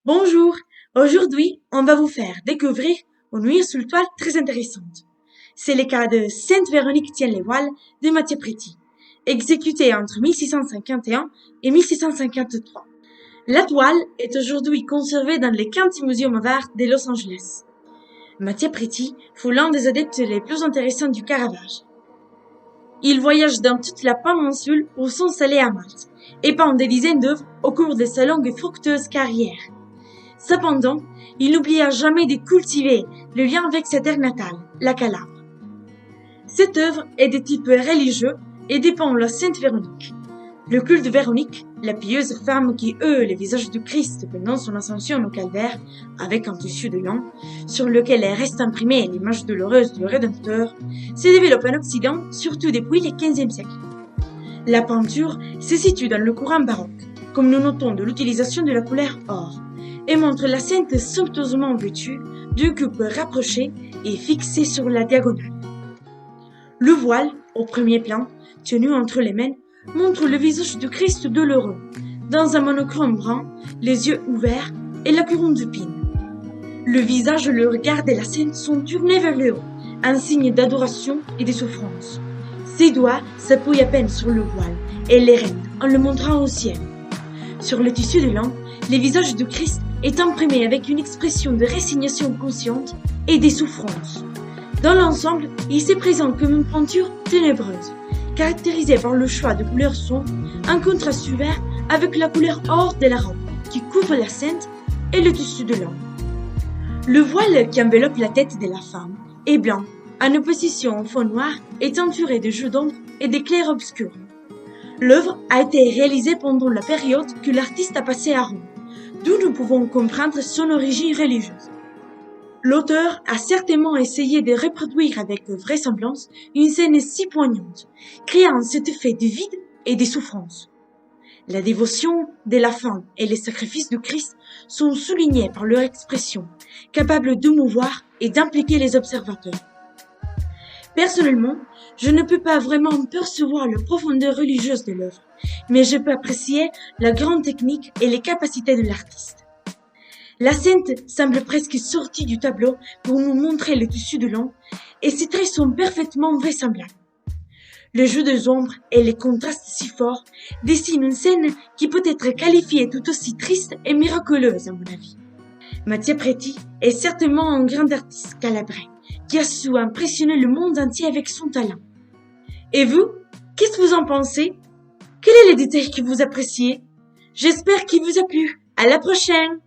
Bonjour, aujourd'hui on va vous faire découvrir une huile sur toile très intéressante. C'est le cas de Sainte Véronique tient les voiles de Mathieu Préti, exécutée entre 1651 et 1653. La toile est aujourd'hui conservée dans le County Museum of Art de Los Angeles. Mathieu Préti fut l'un des adeptes les plus intéressants du Caravage. Il voyage dans toute la péninsule pour s'installer à Malte et peint des dizaines d'œuvres au cours de sa longue et fructueuse carrière. Cependant, il n'oublia jamais de cultiver le lien avec sa terre natale, la Calabre. Cette œuvre est de type religieux et dépend de la Sainte Véronique. Le culte de Véronique, la pieuse femme qui eut le visage du Christ pendant son ascension au calvaire, avec un tissu de lin, sur lequel reste imprimée l'image douloureuse du Rédempteur, se développe en Occident, surtout depuis le XVe siècle. La peinture se situe dans le courant baroque, comme nous notons de l'utilisation de la couleur or, et montre la sainte somptueusement vêtue, deux coupes rapprochées et fixées sur la diagonale. Le voile, au premier plan, tenu entre les mains, montre le visage du Christ douloureux, dans un monochrome brun, les yeux ouverts et la couronne d'épines. Le visage et le regard de la sainte sont tournés vers le haut, un signe d'adoration et de souffrance. Ses doigts s'appuient à peine sur le voile et les règne en le montrant au ciel. Sur le tissu de lin, le visage du Christ est imprimé avec une expression de résignation consciente et de souffrance. Dans l'ensemble, il se présente comme une peinture ténébreuse, caractérisée par le choix de couleurs sombres, un contraste vert avec la couleur or de la robe qui couvre la sainte et le tissu de lin. Le voile qui enveloppe la tête de la femme est blanc, en opposition au fond noir et teinturé de jeux d'ombre et d'éclairs obscurs. L'œuvre a été réalisée pendant la période que l'artiste a passée à Rome, d'où nous pouvons comprendre son origine religieuse. L'auteur a certainement essayé de reproduire avec vraisemblance une scène si poignante, créant cet effet de vide et de souffrance. La dévotion de la femme et les sacrifices du Christ sont soulignés par leur expression, capable d'émouvoir et d'impliquer les observateurs. Personnellement, je ne peux pas vraiment percevoir la profondeur religieuse de l'œuvre, mais je peux apprécier la grande technique et les capacités de l'artiste. La sainte semble presque sortie du tableau pour nous montrer le tissu de lin, et ses traits sont parfaitement vraisemblables. Le jeu des ombres et les contrastes si forts dessinent une scène qui peut être qualifiée tout aussi triste et miraculeuse à mon avis. Mathieu Préti est certainement un grand artiste calabrais, qui a su impressionner le monde entier avec son talent. Et vous, qu'est-ce que vous en pensez? Quel est le détail que vous appréciez? J'espère qu'il vous a plu. À la prochaine!